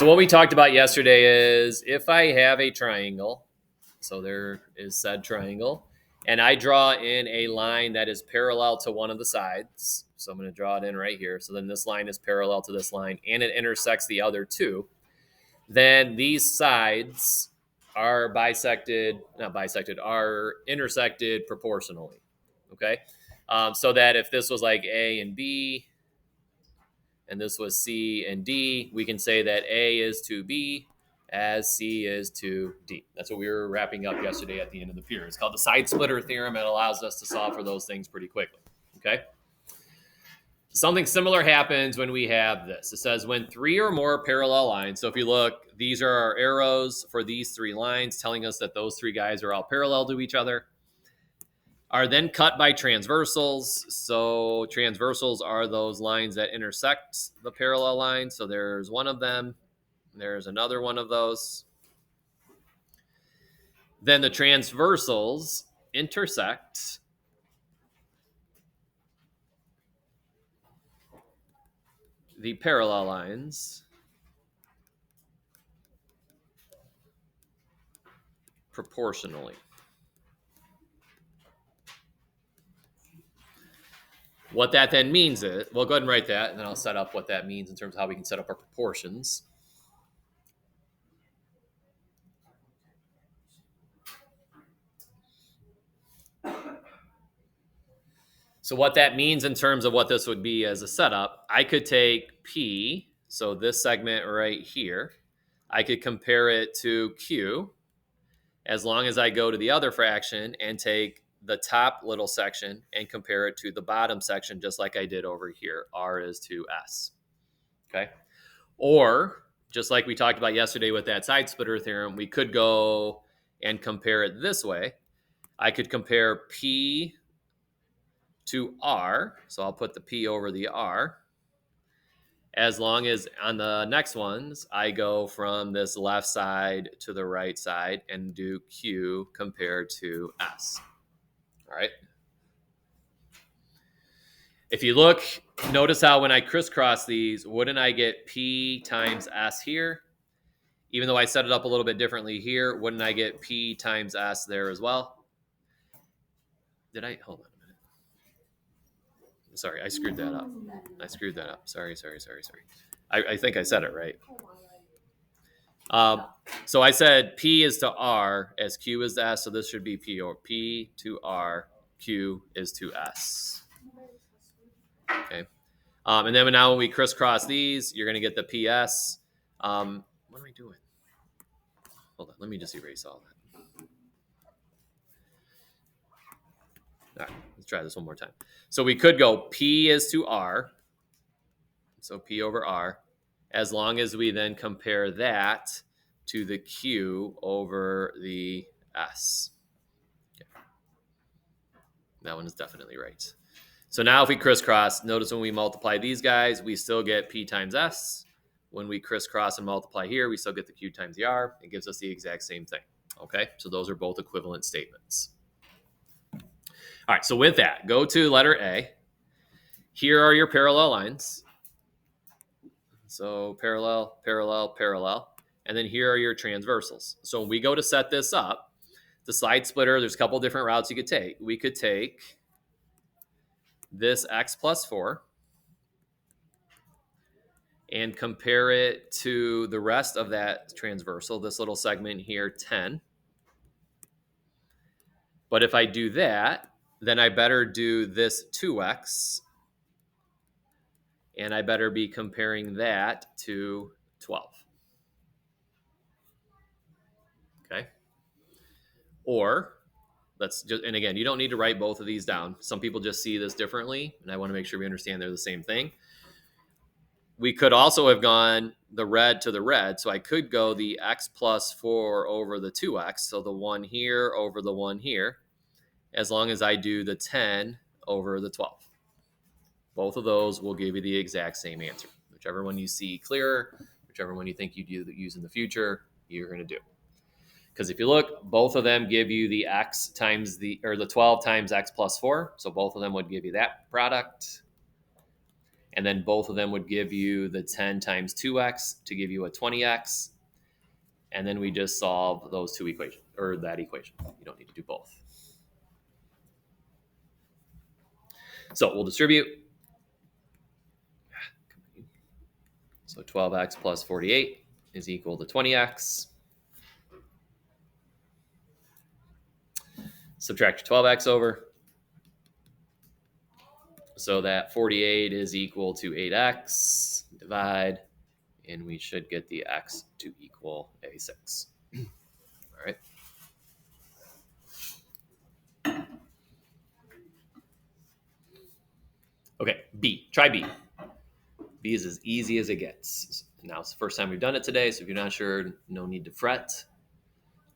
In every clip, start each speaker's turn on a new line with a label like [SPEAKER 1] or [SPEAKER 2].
[SPEAKER 1] So what we talked about yesterday is if I have a triangle, so there is said triangle, and I draw in a line that is parallel to one of the sides. So I'm going to draw it in right here. So then this line is parallel to this line and it intersects the other two. Then these sides are are intersected proportionally. Okay. So that if this was like A and B, and this was C and D, we can say that A is to B as C is to D. That's what we were wrapping up yesterday at the end of the pier. It's called the side splitter theorem. It allows us to solve for those things pretty quickly. Okay. Something similar happens when we have this. It says when three or more parallel lines. So if you look, these are our arrows for these three lines telling us that those three guys are all parallel to each other, are then cut by transversals. So transversals are those lines that intersect the parallel line. So there's one of them. There's another one of those. Then the transversals intersect the parallel lines proportionally. What that then means is, well, go ahead and write that, and then I'll set up what that means in terms of how we can set up our proportions. So what that means in terms of what this would be as a setup, I could take P, so this segment right here, I could compare it to Q as long as I go to the other fraction and take the top little section and compare it to the bottom section, just like I did over here. R is to S. Okay. Or just like we talked about yesterday with that side splitter theorem, we could go and compare it this way. I could compare P to R. So I'll put the P over the R. As long as on the next ones, I go from this left side to the right side and do Q compared to S. All right. If you look, notice how when I crisscross these, wouldn't I get P times S here? Even though I set it up a little bit differently here, wouldn't I get P times S there as well? Did I? Hold on a minute. Sorry, I screwed that up. Sorry. I think I said it right. So I said P is to R as Q is to S, so this should be P or P to R, Q is to S. Okay. And then now when we crisscross these, you're going to get the PS. What am I doing? Hold on, let me just erase all that. All right, let's try this one more time. So we could go P is to R, so P over R, as long as we then compare that to the Q over the S. Okay. That one is definitely right. So now if we crisscross, notice when we multiply these guys, we still get P times S. When we crisscross and multiply here, we still get the Q times the R. It gives us the exact same thing. Okay, so those are both equivalent statements. All right, so with that, go to letter A. Here are your parallel lines. So parallel, parallel, parallel. And then here are your transversals. So when we go to set this up, the side splitter, there's a couple different routes you could take. We could take this x plus 4 and compare it to the rest of that transversal, this little segment here, 10. But if I do that, then I better do this 2x, and I better be comparing that to 12. Okay? Or, let's just, and again, you don't need to write both of these down. Some people just see this differently, and I want to make sure we understand they're the same thing. We could also have gone the red to the red. So I could go the x plus 4 over the 2x. So the one here over the one here, as long as I do the 10 over the 12. Both of those will give you the exact same answer. Whichever one you see clearer, whichever one you think you'd use in the future, you're going to do. Because if you look, both of them give you the x times the 12 times x plus 4. So both of them would give you that product. And then both of them would give you the 10 times 2x to give you a 20x. And then we just solve those two equations, or that equation. You don't need to do both. So we'll distribute. So 12x plus 48 is equal to 20x. Subtract 12x over. So that 48 is equal to 8x. Divide. And we should get the x to equal a6. All right. Okay, B. Try B. B is as easy as it gets. Now, it's the first time we've done it today, so if you're not sure, no need to fret.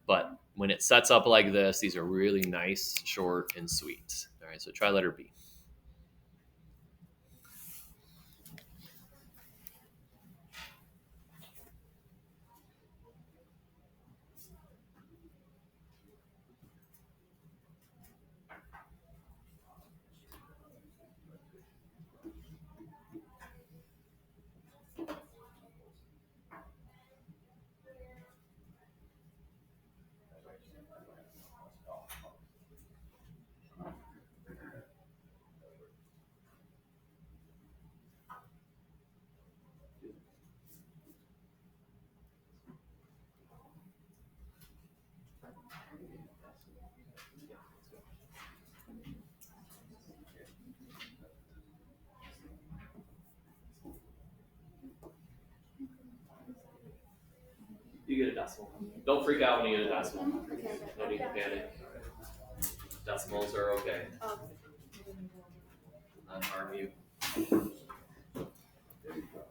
[SPEAKER 1] But when it sets up like this, these are really nice, short, and sweet. All right, so try letter B. You get a decimal. Don't freak out when you get a decimal. No need to panic. Decimals are okay. Not harm you.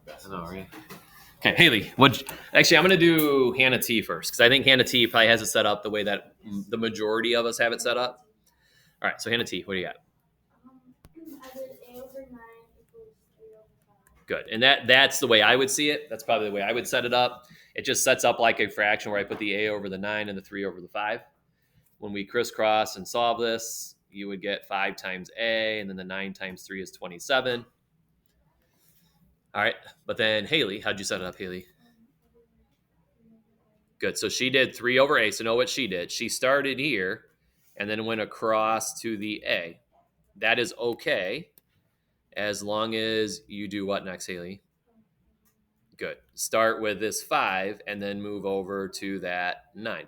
[SPEAKER 1] I know, right? Okay, Haley. Actually, I'm going to do Hannah T first because I think Hannah T probably has it set up the way that the majority of us have it set up. All right, so Hannah T, what do you got?
[SPEAKER 2] I did a over 9 equals 3 over 5.
[SPEAKER 1] Good, and that's the way I would see it. That's probably the way I would set it up. It just sets up like a fraction where I put the a over the 9 and the 3 over the 5. When we crisscross and solve this, you would get 5 times a, and then the 9 times 3 is 27. All right, but then Haley, how'd you set it up, Haley? Good, so she did 3 over a, so know what she did. She started here and then went across to the a. That is okay as long as you do what next, Haley? Good. Start with this 5 and then move over to that 9.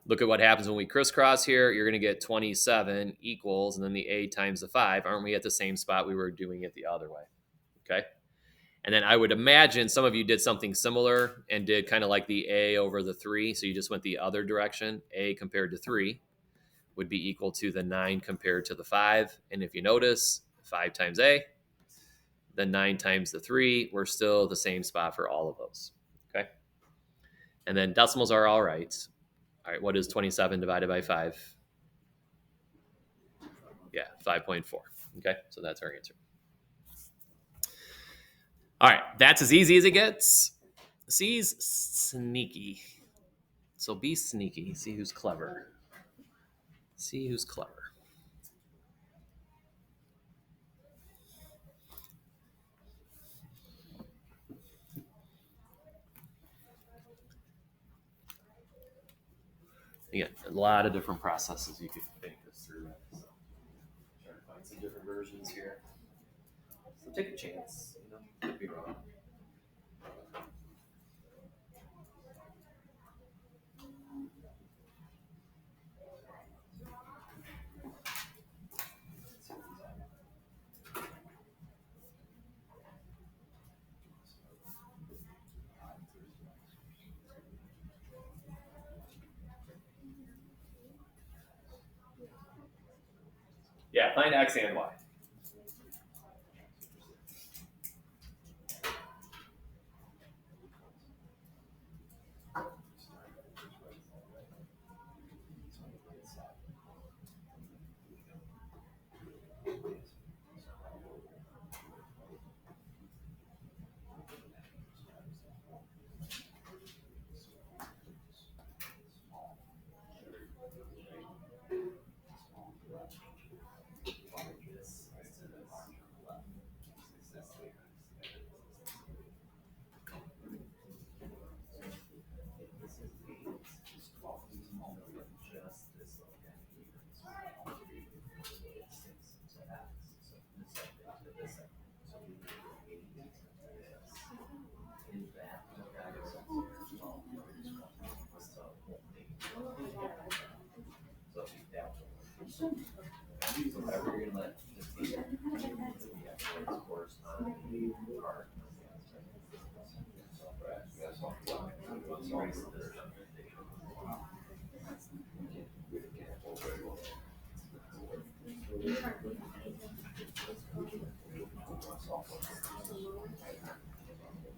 [SPEAKER 1] Look at what happens when we crisscross here. You're going to get 27 equals, and then the a times the 5. Aren't we at the same spot we were doing it the other way? Okay. And then I would imagine some of you did something similar and did kind of like the a over the 3. So you just went the other direction. A compared to 3 would be equal to the 9 compared to the 5. And if you notice, 5 times a, then 9 times the 3, we're still the same spot for all of those. Okay. And then decimals are all right. All right, what is 27 divided by 5? Yeah, 5.4. Okay, so that's our answer. All right, that's as easy as it gets. C's sneaky. So be sneaky. See who's clever. See who's clever. You got a lot of different processes you could think this through. So try to find some different versions here. So take a chance. You know, could be wrong. Yeah, find X and Y.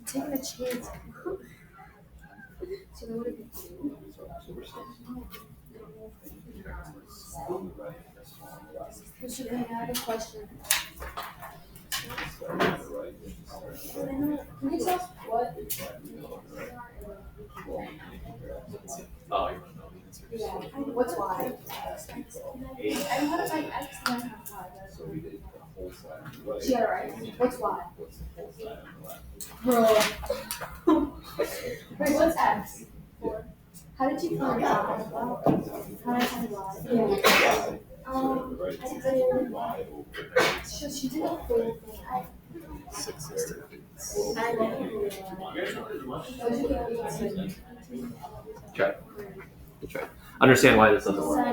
[SPEAKER 2] Taking a chance. So there would have been I have a question. Can you tell us what?
[SPEAKER 1] Oh, you want to know the answer?
[SPEAKER 2] Yeah. What's y? I want to find x and then have y. She got it right. What's y? Bro. Wait, what's x? 4. How did you find y? How did I find y? Yeah. She did a whole thing. I
[SPEAKER 1] Try. Good try. Understand why this doesn't work.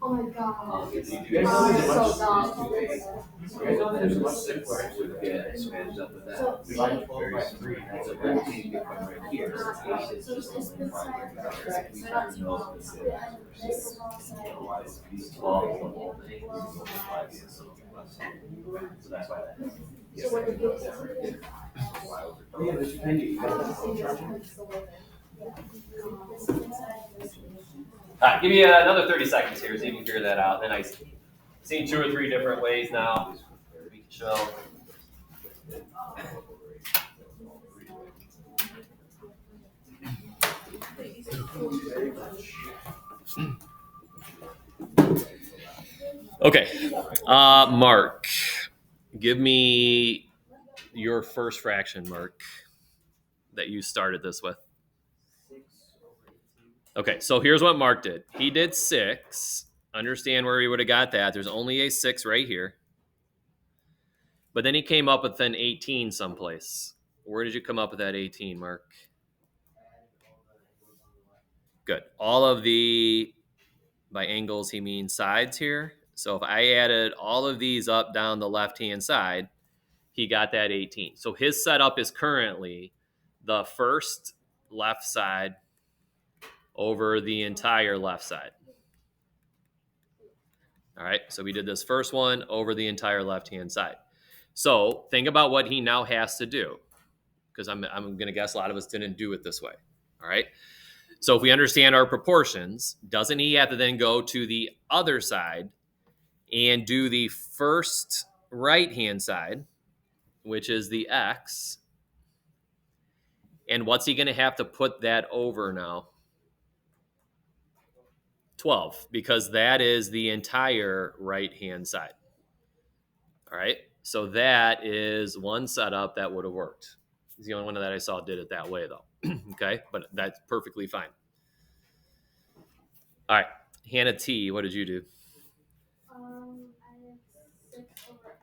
[SPEAKER 2] Oh my god.
[SPEAKER 3] You
[SPEAKER 2] So
[SPEAKER 3] know,
[SPEAKER 2] dumb.
[SPEAKER 3] there's a much simpler to get managed up with that. We like 12/3. That's a whole thing that come right here. It's just a little primary color. We turn those to the otherwise, these 12 is the whole thing. So that's why that.
[SPEAKER 2] So what did you do?
[SPEAKER 3] Oh, yeah, but you can
[SPEAKER 1] Give me another 30 seconds here so you can figure that out. Then I've seen 2 or 3 different ways now. We can show. Okay, Mark, give me your first fraction, Mark, that you started this with. Okay, so here's what Mark did. He did 6. Understand where he would have got that. There's only a 6 right here. But then he came up with an 18 someplace. Where did you come up with that 18, Mark? Good. All of the, by angles, he means sides here. So if I added all of these up down the left-hand side, he got that 18. So his setup is currently the first left side over the entire left side. All right, so we did this first one over the entire left-hand side. So think about what he now has to do, because I'm going to guess a lot of us didn't do it this way. All right, so if we understand our proportions, doesn't he have to then go to the other side and do the first right-hand side, which is the x, and what's he going to have to put that over now? 12, because that is the entire right-hand side. All right, so that is one setup that would have worked. It's the only one that I saw did it that way, though. Okay, but that's perfectly fine. All right, Hannah T, what did you do?
[SPEAKER 2] I did 6 over x.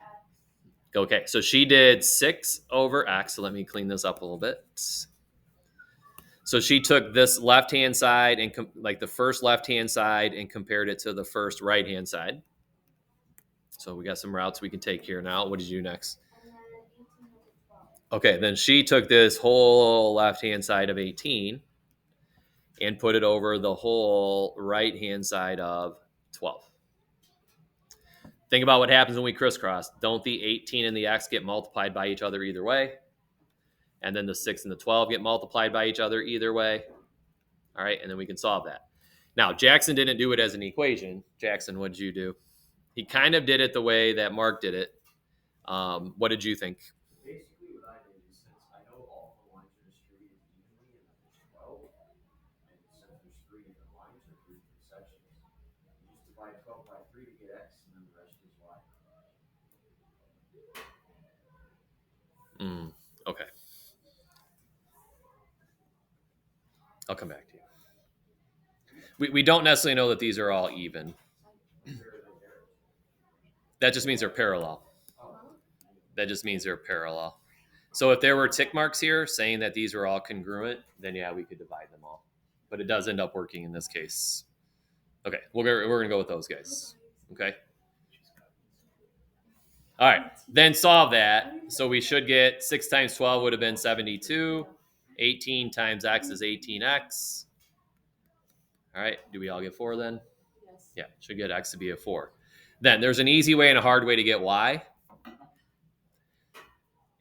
[SPEAKER 1] Okay, so she did 6 over x. So let me clean this up a little bit. So she took this left-hand side and like the first left-hand side and compared it to the first right-hand side. So we got some routes we can take here now. What did you do next?
[SPEAKER 2] And then 18 over 12.
[SPEAKER 1] Okay, then she took this whole left-hand side of 18 and put it over the whole right-hand side of 12. Think about what happens when we crisscross. Don't the 18 and the x get multiplied by each other either way? And then the 6 and the 12 get multiplied by each other either way. All right, and then we can solve that. Now, Jackson didn't do it as an equation. Jackson, what did you do? He kind of did it the way that Mark did it. What did you think?
[SPEAKER 3] Basically, what I did is, since I know all the lines are distributed evenly and there's 12, and since there's 3 different lines or 3 different sections, you just divide 12 by 3 to get x, and then the rest is y.
[SPEAKER 1] Okay. I'll come back to you. We don't necessarily know that these are all even. That just means they're parallel. That just means they're parallel. So if there were tick marks here saying that these were all congruent, then yeah, we could divide them all. But it does end up working in this case. Okay, we're going to go with those guys. Okay. All right, then solve that. So we should get 6 times 12 would have been 72. 18 times x is 18x. All right, do we all get 4 then?
[SPEAKER 2] Yes.
[SPEAKER 1] Yeah, should get x to be a 4. Then there's an easy way and a hard way to get y.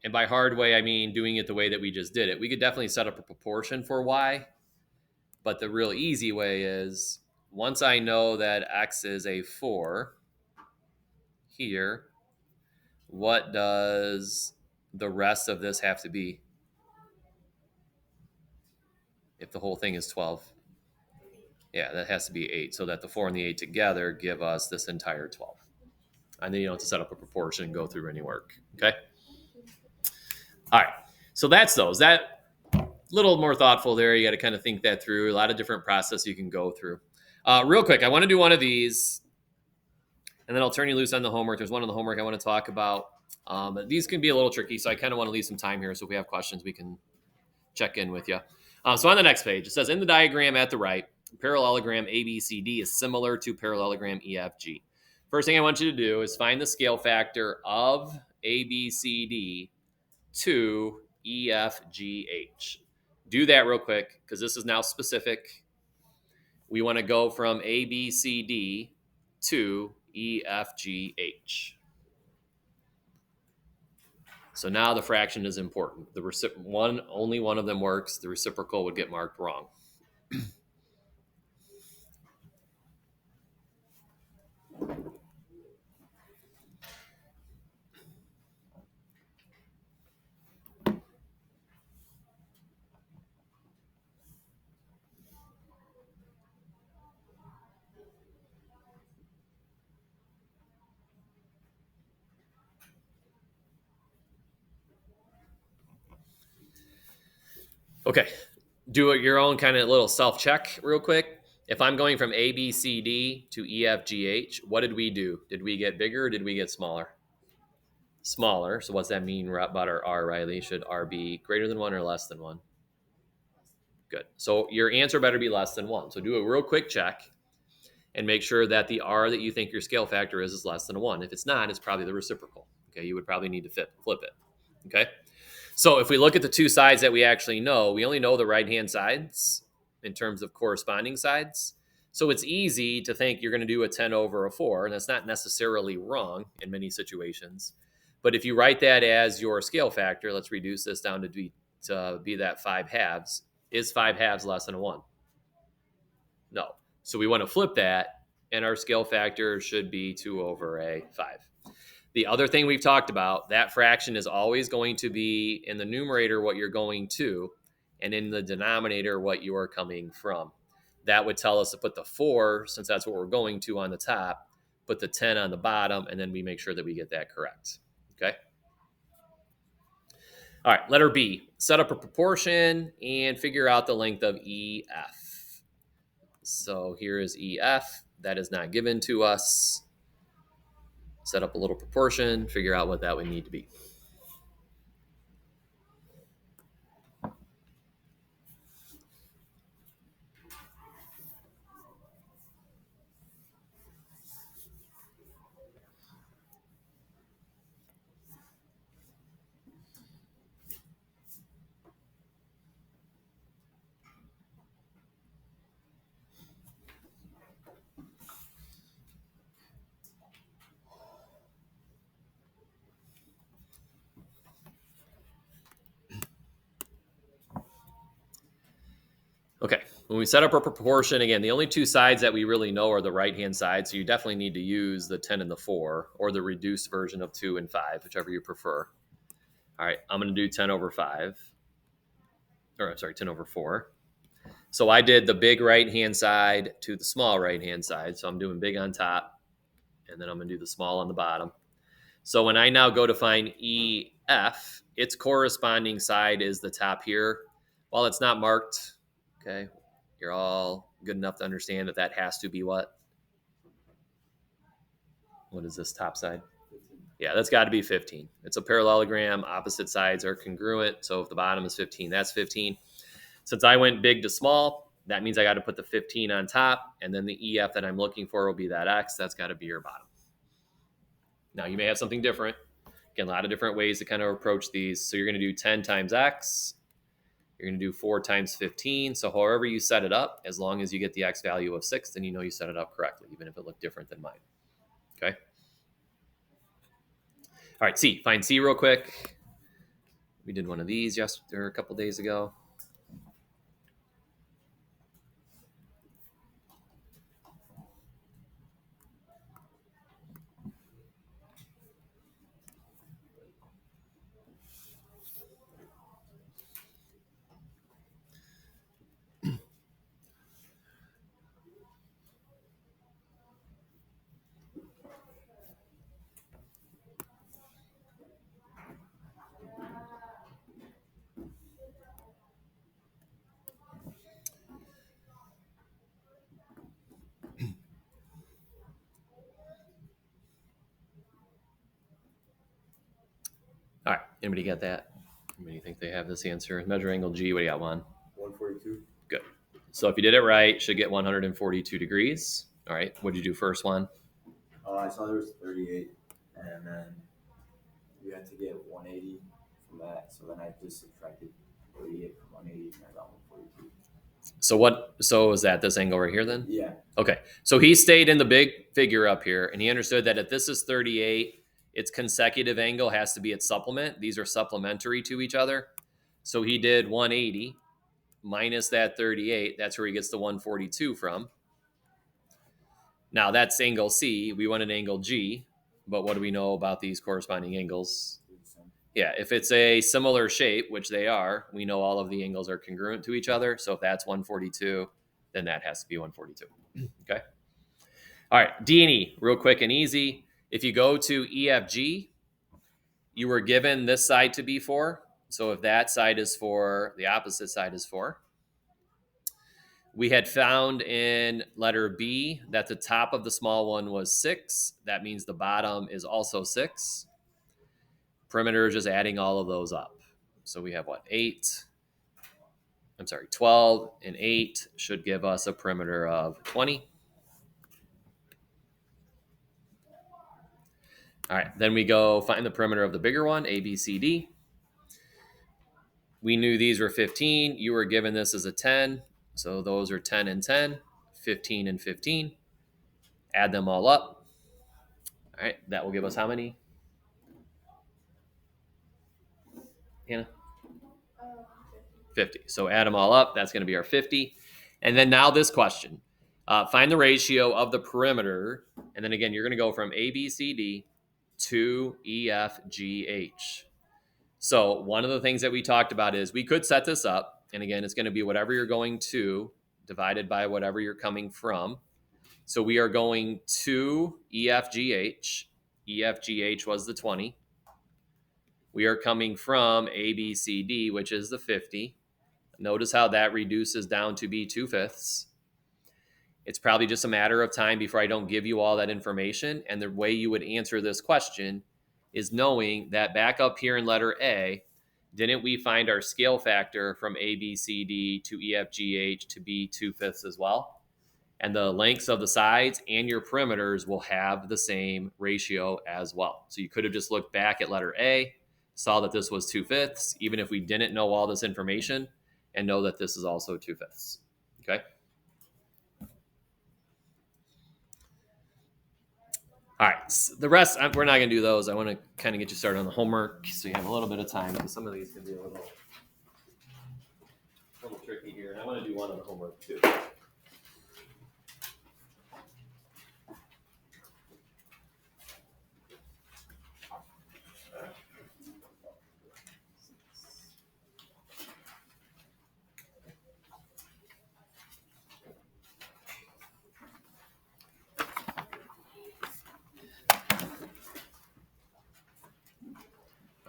[SPEAKER 1] And by hard way, I mean doing it the way that we just did it. We could definitely set up a proportion for y. But the real easy way is once I know that x is a 4 here, what does the rest of this have to be? If the whole thing is 12. Yeah, that has to be 8. So that the 4 and the 8 together give us this entire 12. And then you don't have to set up a proportion and go through any work. Okay? All right. So that's those. That little more thoughtful there. You got to kind of think that through. A lot of different process you can go through. Real quick, I want to do one of these, and then I'll turn you loose on the homework. There's one on the homework I want to talk about. But these can be a little tricky, so I kind of want to leave some time here. So if we have questions, we can check in with you. So on the next page, it says in the diagram at the right, parallelogram ABCD is similar to parallelogram EFG. First thing I want you to do is find the scale factor of ABCD to EFGH. Do that real quick because this is now specific. We want to go from ABCD to EFGH. So now the fraction is important. Only one of them works. The reciprocal would get marked wrong. Okay, do your own kind of little self-check real quick. If I'm going from ABCD to EFGH, what did we do? Did we get bigger or did we get smaller? Smaller. So what's that mean about our R, Riley? Should R be greater than 1 or less than 1? Good. So your answer better be less than 1. So do a real quick check and make sure that the R that you think your scale factor is less than a 1. If it's not, it's probably the reciprocal. Okay, you would probably need to flip it. Okay. So if we look at the two sides that we actually know, we only know the right-hand sides in terms of corresponding sides. So it's easy to think you're going to do a 10 over a 4, and that's not necessarily wrong in many situations. But if you write that as your scale factor, let's reduce this down to be that 5 halves. Is 5 halves less than a 1? No. So we want to flip that, and our scale factor should be 2 over a 5. The other thing we've talked about, that fraction is always going to be in the numerator what you're going to, and in the denominator what you are coming from. That would tell us to put the 4, since that's what we're going to, on the top, put the 10 on the bottom, and then we make sure that we get that correct. Okay? All right, letter B. Set up a proportion and figure out the length of EF. So here is EF. That is not given to us. Set up a little proportion, figure out what that would need to be. Okay, when we set up our proportion, again, the only two sides that we really know are the right-hand side, so you definitely need to use the 10 and the 4, or the reduced version of 2 and 5, whichever you prefer. All right, I'm going to do 10 over 5. Or, I'm sorry, 10 over 4. So I did the big right-hand side to the small right-hand side, so I'm doing big on top, and then I'm going to do the small on the bottom. So when I now go to find EF, its corresponding side is the top here. While it's not marked, okay, you're all good enough to understand that that has to be what? What is this top side? Yeah, that's got to be 15. It's a parallelogram. Opposite sides are congruent. So if the bottom is 15, that's 15. Since I went big to small, that means I got to put the 15 on top. And then the EF that I'm looking for will be that X. That's got to be your bottom. Now, you may have something different. Again, a lot of different ways to kind of approach these. So you're going to do 10 times X. You're going to do 4 times 15. So however you set it up, as long as you get the X value of 6, then you know you set it up correctly, even if it looked different than mine. Okay? All right, C. Find C real quick. We did one of these yesterday or a couple days ago. All right, anybody get that? Anybody think they have this answer? Measure angle G, what do you got, Juan?
[SPEAKER 3] 142.
[SPEAKER 1] Good. So if you did it right, should get 142 degrees. All right, what did you do first, Juan?
[SPEAKER 3] I saw there was 38, and then you had to get 180 from that. So then I just subtracted 38 from 180, and I got 142.
[SPEAKER 1] So is that this angle right here then?
[SPEAKER 3] Yeah.
[SPEAKER 1] Okay, so he stayed in the big figure up here, and he understood that if this is 38, its consecutive angle has to be its supplement. These are supplementary to each other. So he did 180 minus that 38. That's where he gets the 142 from. Now that's angle C. We want an angle G, but what do we know about these corresponding angles? Yeah, if it's a similar shape, which they are, we know all of the angles are congruent to each other. So if that's 142, then that has to be 142. Okay. All right, D and E, real quick and easy. If you go to EFG, you were given this side to be 4. So if that side is 4, the opposite side is 4. We had found in letter B that the top of the small one was 6. That means the bottom is also 6. Perimeter is just adding all of those up. So we have what? 12 and 8 should give us a perimeter of 20. All right, then we go find the perimeter of the bigger one, A, B, C, D. We knew these were 15. You were given this as a 10. So those are 10 and 10, 15 and 15. Add them all up. All right, that will give us how many? Hannah? 50. So add them all up. That's going to be our 50. And then now this question. Find the ratio of the perimeter. And then again, you're going to go from A, B, C, D to E, F, G, H. So one of the things that we talked about is we could set this up. And again, it's going to be whatever you're going to divided by whatever you're coming from. So we are going to E, F, G, H. E, F, G, H was the 20. We are coming from A, B, C, D, which is the 50. Notice how that reduces down to be 2/5. It's probably just a matter of time before I don't give you all that information. And the way you would answer this question is knowing that back up here in letter A, didn't we find our scale factor from A, B, C, D to E, F, G, H to be 2/5 as well? And the lengths of the sides and your perimeters will have the same ratio as well. So you could have just looked back at letter A, saw that this was 2/5, even if we didn't know all this information, and know that this is also 2/5. Okay. All right. So the rest, we're not going to do those. I want to kind of get you started on the homework so you have a little bit of time, because some of these can be a little tricky here. And I want to do one on the homework too.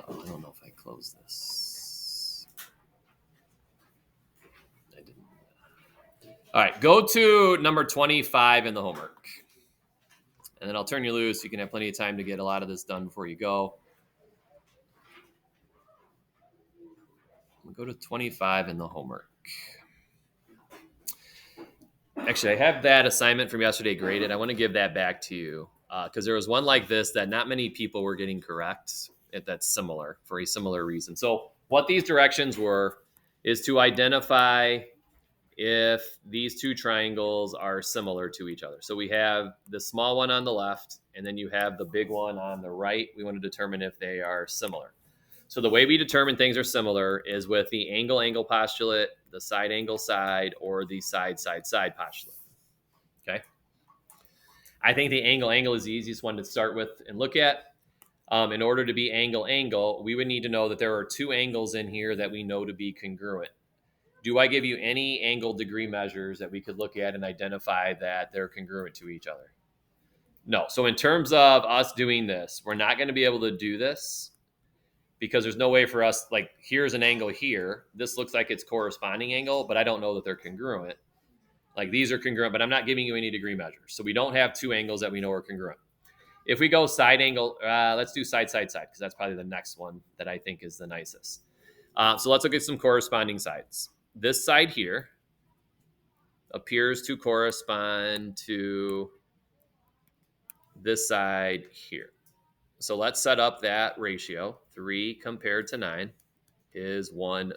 [SPEAKER 1] Oh, I don't know if I closed this. I didn't. All right, go to number 25 in the homework. And then I'll turn you loose. You can have plenty of time to get a lot of this done before you go. We'll go to 25 in the homework. Actually, I have that assignment from yesterday graded. I want to give that back to you because there was one like this that not many people were getting correct. That's similar for a similar reason. So what these directions were is to identify if these two triangles are similar to each other. So we have the small one on the left, and then you have the big one on the right. We want to determine if they are similar. So the way we determine things are similar is with the angle-angle postulate, the side-angle-side, or the side-side-side postulate. Okay. I think the angle-angle is the easiest one to start with and look at. In order to be angle-angle, we would need to know that there are two angles in here that we know to be congruent. Do I give you any angle degree measures that we could look at and identify that they're congruent to each other? No. So in terms of us doing this, we're not going to be able to do this because there's no way for us, like, here's an angle here. This looks like it's corresponding angle, but I don't know that they're congruent. Like, these are congruent, but I'm not giving you any degree measures. So we don't have two angles that we know are congruent. If we go side angle, let's do side, side, side, because that's probably the next one that I think is the nicest. So let's look at some corresponding sides. This side here appears to correspond to this side here. So let's set up that ratio. 3 compared to 9 is 1/3.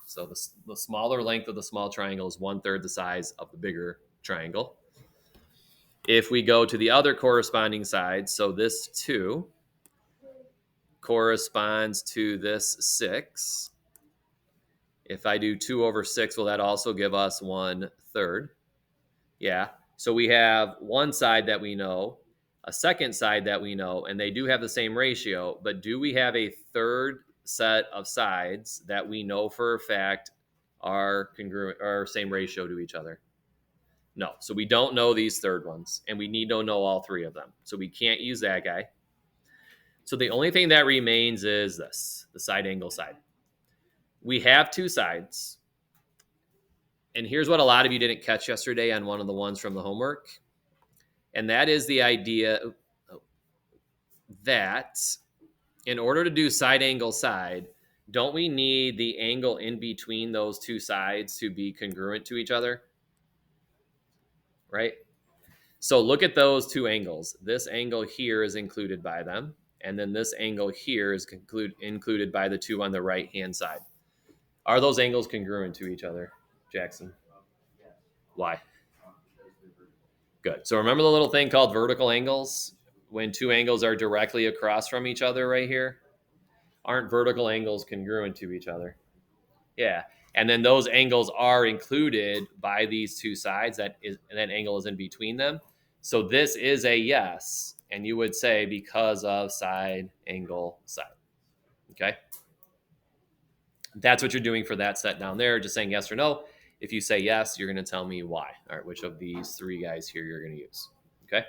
[SPEAKER 1] So the smaller length of the small triangle is 1/3 the size of the bigger triangle. If we go to the other corresponding side, so this 2 corresponds to this 6. If I do 2/6, will that also give us 1/3? Yeah. So we have one side that we know, a second side that we know, and they do have the same ratio, but do we have a third set of sides that we know for a fact are congruent or same ratio to each other? No. So we don't know these third ones, and we need to know all three of them. So we can't use that guy. So the only thing that remains is this, the side angle side. We have two sides. And here's what a lot of you didn't catch yesterday on one of the ones from the homework. And that is the idea that in order to do side angle side, don't we need the angle in between those two sides to be congruent to each other? Right? So look at those two angles. This angle here is included by them. And then this angle here is included by the two on the right-hand side. Are those angles congruent to each other, Jackson? Why? Good. So remember the little thing called vertical angles? When two angles are directly across from each other right here? Aren't vertical angles congruent to each other? Yeah. And then those angles are included by these two sides. That angle is in between them. So this is a yes. And you would say because of side angle side. Okay? That's what you're doing for that set down there. Just saying yes or no. If you say yes, you're going to tell me why. All right, which of these three guys here you're going to use. Okay?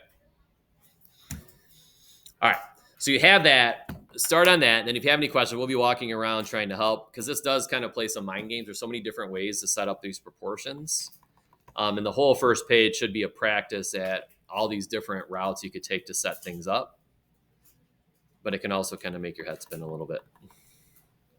[SPEAKER 1] All right, so you have that. Start on that. And then if you have any questions, we'll be walking around trying to help because this does kind of play some mind games. There's so many different ways to set up these proportions. And the whole first page should be a practice at all these different routes you could take to set things up. But it can also kind of make your head spin a little bit.